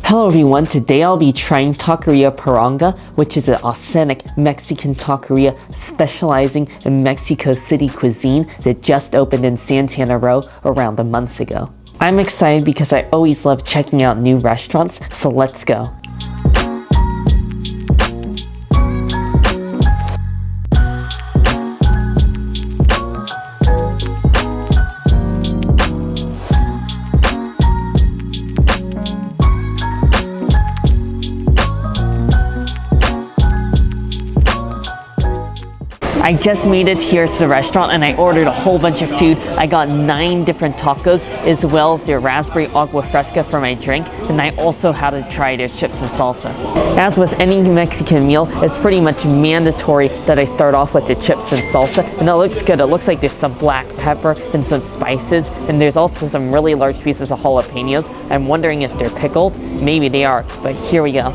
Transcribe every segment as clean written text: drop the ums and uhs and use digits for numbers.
Hello everyone, today I'll be trying Taqueria Parranga, which is an authentic Mexican taqueria specializing in Mexico City cuisine that just opened in Santana Row around a month ago. I'm excited because I always love checking out new restaurants, so let's go. I just made it here to the restaurant and I ordered a whole bunch of food. I got 9 different tacos as well as their raspberry agua fresca for my drink, and I also had to try their chips and salsa. As with any Mexican meal, it's pretty much mandatory that I start off with the chips and salsa, and it looks good. It looks like there's some black pepper and some spices, and there's also some really large pieces of jalapenos. I'm wondering if they're pickled. Maybe they are, but here we go.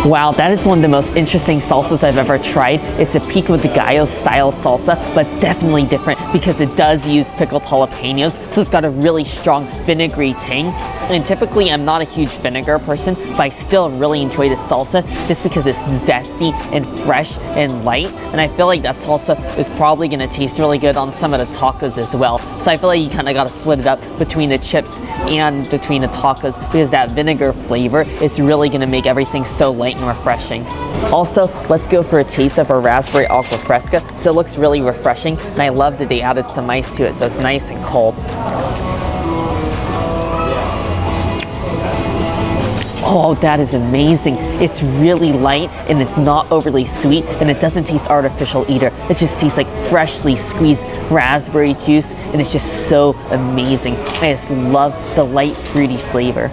Wow, that is one of the most interesting salsas I've ever tried. It's a pico de gallo style salsa, but it's definitely different because it does use pickled jalapenos, so it's got a really strong vinegary tang. And typically I'm not a huge vinegar person, but I still really enjoy this salsa just because it's zesty and fresh and light. And I feel like that salsa is probably gonna taste really good on some of the tacos as well. So I feel like you kind of gotta split it up between the chips and between the tacos because that vinegar flavor is really gonna make everything so light and refreshing. Also, let's go for a taste of our raspberry agua fresca. So it looks really refreshing, and I love that they added some ice to it, so it's nice and cold. Oh, that is amazing. It's really light and it's not overly sweet, and it doesn't taste artificial either. It just tastes like freshly squeezed raspberry juice, and it's just so amazing. I just love the light fruity flavor.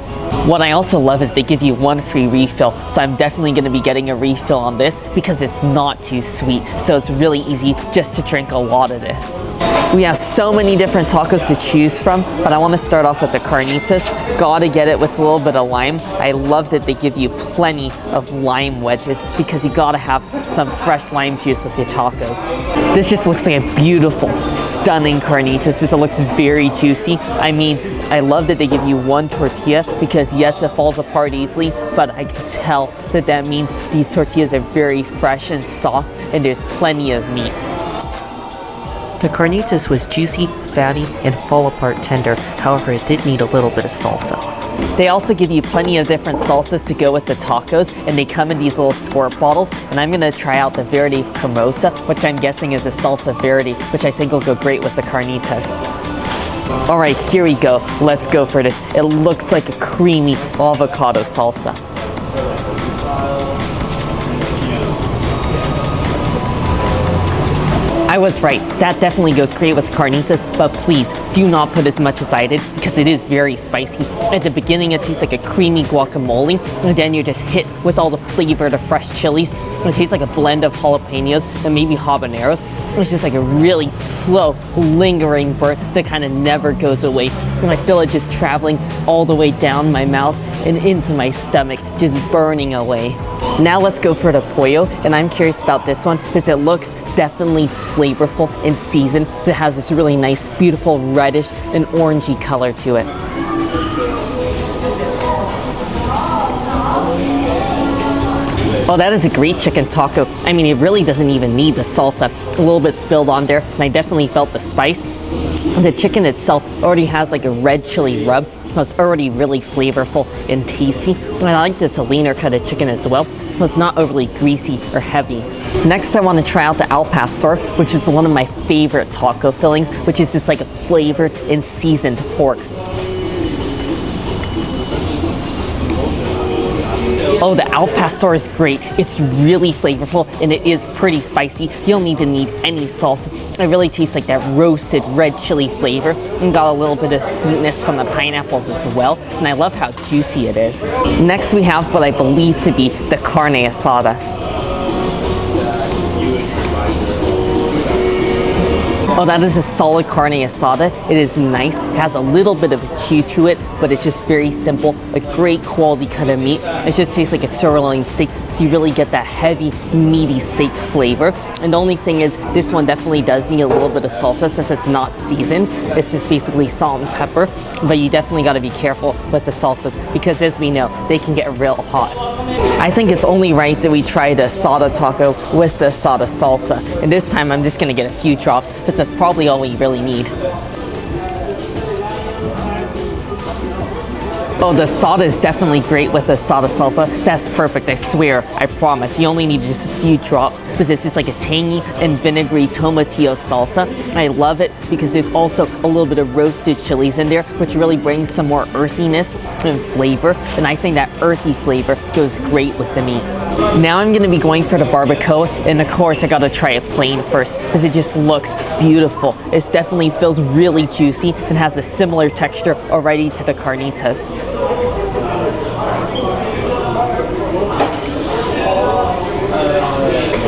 What I also love is they give you 1 free refill, so I'm definitely going to be getting a refill on this because it's not too sweet, so it's really easy just to drink a lot of this. We have so many different tacos to choose from, but I want to start off with the carnitas. Gotta get it with a little bit of lime. I love that they give you plenty of lime wedges because you gotta have some fresh lime juice with your tacos. This just looks like a beautiful, stunning carnitas because it looks very juicy. I mean, I love that they give you 1 tortilla because yes, it falls apart easily, but I can tell that that means these tortillas are very fresh and soft and there's plenty of meat. The carnitas was juicy, fatty, and fall apart tender. However, it did need a little bit of salsa. They also give you plenty of different salsas to go with the tacos, and they come in these little squirt bottles. And I'm gonna try out the verde cremosa, which I'm guessing is a salsa verde, which I think will go great with the carnitas. All right, here we go. Let's go for this. It looks like a creamy avocado salsa. I was right, that definitely goes great with carnitas, but please do not put as much as I did because it is very spicy. At the beginning it tastes like a creamy guacamole, and then you're just hit with all the flavor of the fresh chilies. It tastes like a blend of jalapenos and maybe habaneros. It's just like a really slow, lingering burn that kind of never goes away. And I feel it just traveling all the way down my mouth and into my stomach, just burning away. Now let's go for the pollo, and I'm curious about this one because it looks definitely flavorful and seasoned, so it has this really nice, beautiful reddish and orangey color to it. Oh, that is a great chicken taco. I mean, it really doesn't even need the salsa. A little bit spilled on there, and I definitely felt the spice. The chicken itself already has like a red chili rub, so it's already really flavorful and tasty. And I like this leaner cut of chicken as well, so it's not overly greasy or heavy. Next, I want to try out the al pastor, which is one of my favorite taco fillings, which is just like a flavored and seasoned pork. Oh, the al pastor is great. It's really flavorful and it is pretty spicy. You don't even need any salsa. It really tastes like that roasted red chili flavor and got a little bit of sweetness from the pineapples as well. And I love how juicy it is. Next, we have what I believe to be the carne asada. Oh, that is a solid carne asada. It is nice. It has a little bit of a chew to it, but it's just very simple. A great quality cut of meat. It just tastes like a sirloin steak, so you really get that heavy, meaty steak flavor. And the only thing is, this one definitely does need a little bit of salsa since it's not seasoned. It's just basically salt and pepper, but you definitely got to be careful with the salsas because, as we know, they can get real hot. I think it's only right that we try the asada taco with the asada salsa. And this time I'm just gonna get a few drops because that's probably all we really need. Oh, the asada is definitely great with the asada salsa. That's perfect, I swear, I promise. You only need just a few drops because it's just like a tangy and vinegary tomatillo salsa. I love it because there's also a little bit of roasted chilies in there, which really brings some more earthiness and flavor. And I think that earthy flavor goes great with the meat. Now I'm gonna be going for the barbacoa, and of course I gotta try it plain first because it just looks beautiful. It definitely feels really juicy and has a similar texture already to the carnitas.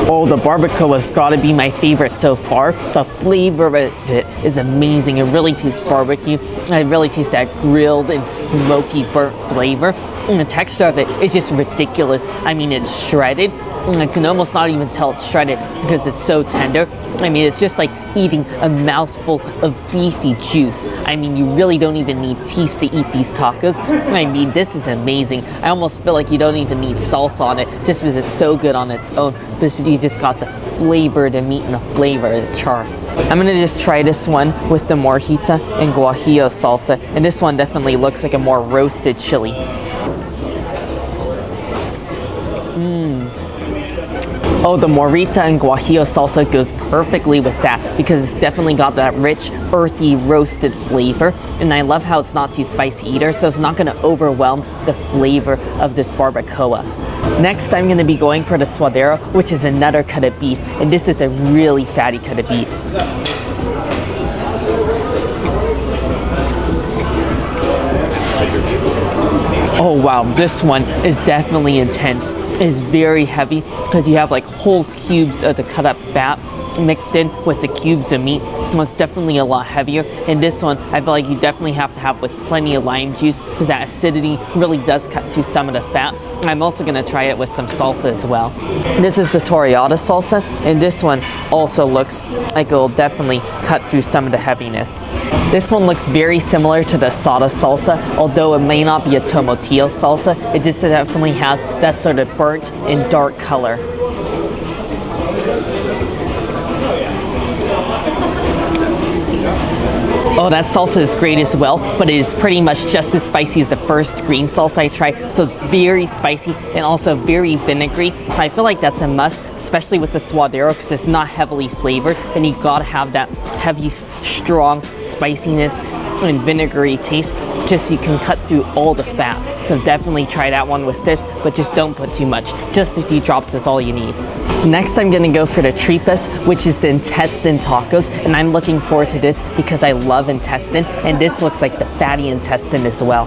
Oh, the barbacoa has got to be my favorite so far. The flavor of it is amazing. It really tastes barbecue. I really taste that grilled and smoky burnt flavor. And the texture of it is just ridiculous. I mean, it's shredded. And I can almost not even tell it's shredded because it's so tender. I mean, it's just like eating a mouthful of beefy juice. I mean, you really don't even need teeth to eat these tacos. I mean, this is amazing. I almost feel like you don't even need salsa on it just because it's so good on its own. But you just got the flavor of the meat and the flavor of the char. I'm gonna just try this one with the morjita and guajillo salsa. And this one definitely looks like a more roasted chili. Oh, the morita and guajillo salsa goes perfectly with that because it's definitely got that rich, earthy, roasted flavor. And I love how it's not too spicy either, so it's not gonna overwhelm the flavor of this barbacoa. Next, I'm gonna be going for the suadero, which is another cut of beef, and this is a really fatty cut of beef. Oh wow, this one is definitely intense. It's very heavy because you have like whole cubes of the cut up fat mixed in with the cubes of meat. It's definitely a lot heavier. And this one, I feel like you definitely have to have with plenty of lime juice because that acidity really does cut to some of the fat. I'm also gonna try it with some salsa as well. This is the torrillada salsa, and this one also looks like it'll definitely cut through some of the heaviness. This one looks very similar to the asada salsa, although it may not be a tomatillo salsa. It just definitely has that sort of burnt and dark color. Oh, that salsa is great as well, but it is pretty much just as spicy as the first green salsa I tried, so it's very spicy and also very vinegary. I feel like that's a must, especially with the suadero, because it's not heavily flavored, and you gotta have that heavy, strong spiciness and vinegary taste, just so you can cut through all the fat. So definitely try that one with this, but just don't put too much. Just a few drops is all you need. Next, I'm gonna go for the tripas, which is the intestine tacos, and I'm looking forward to this because I love intestine, and this looks like the fatty intestine as well.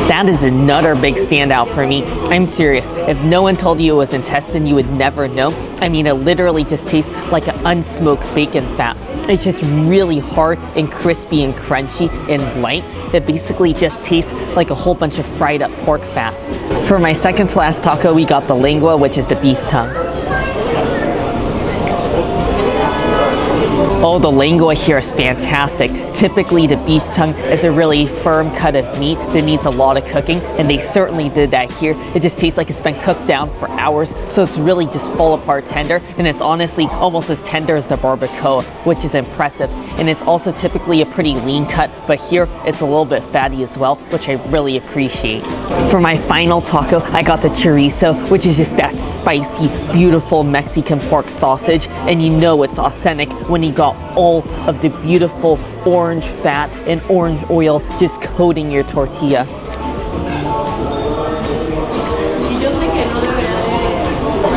That is another big standout for me. I'm serious. If no one told you it was intestine, you would never know. I mean, it literally just tastes like an unsmoked bacon fat. It's just really hard and crispy and crunchy and light. It basically just tastes like a whole bunch of fried up pork fat. For my second to last taco, we got the lengua, which is the beef tongue. Oh, the lengua here is fantastic. Typically, the beef tongue is a really firm cut of meat that needs a lot of cooking, and they certainly did that here. It just tastes like it's been cooked down for hours, so it's really just fall apart tender, and it's honestly almost as tender as the barbacoa, which is impressive. And it's also typically a pretty lean cut, but here it's a little bit fatty as well, which I really appreciate. For my final taco, I got the chorizo, which is just that spicy, beautiful Mexican pork sausage, and you know it's authentic when you got all of the beautiful orange fat and orange oil just coating your tortilla.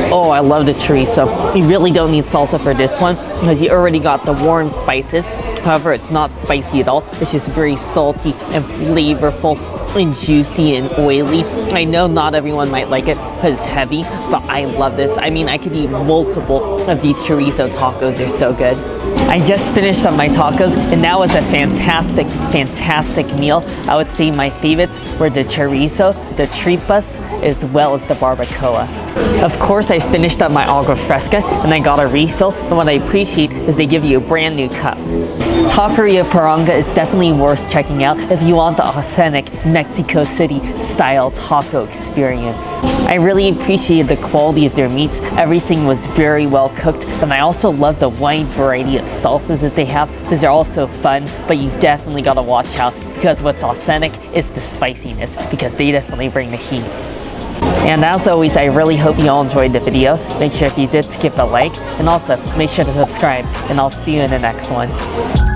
Oh, I love the chorizo. You really don't need salsa for this one because you already got the warm spices. However, it's not spicy at all. It's just very salty and flavorful and juicy and oily. I know not everyone might like it because it's heavy, but I love this. I mean, I could eat multiple of these chorizo tacos. They're so good. I just finished on my tacos, and that was a fantastic, fantastic meal. I would say my favorites were the chorizo, the tripas, as well as the barbacoa. Of course, I finished up my agua fresca, and I got a refill, and what I appreciate is they give you a brand new cup. Taqueria Parranga is definitely worth checking out if you want the authentic Mexico City style taco experience. I really appreciated the quality of their meats. Everything was very well cooked, and I also love the wide variety of salsas that they have because they're also fun, but you definitely gotta watch out because what's authentic is the spiciness because they definitely bring the heat. And as always, I really hope you all enjoyed the video. Make sure if you did to give it a like, and also make sure to subscribe, and I'll see you in the next one.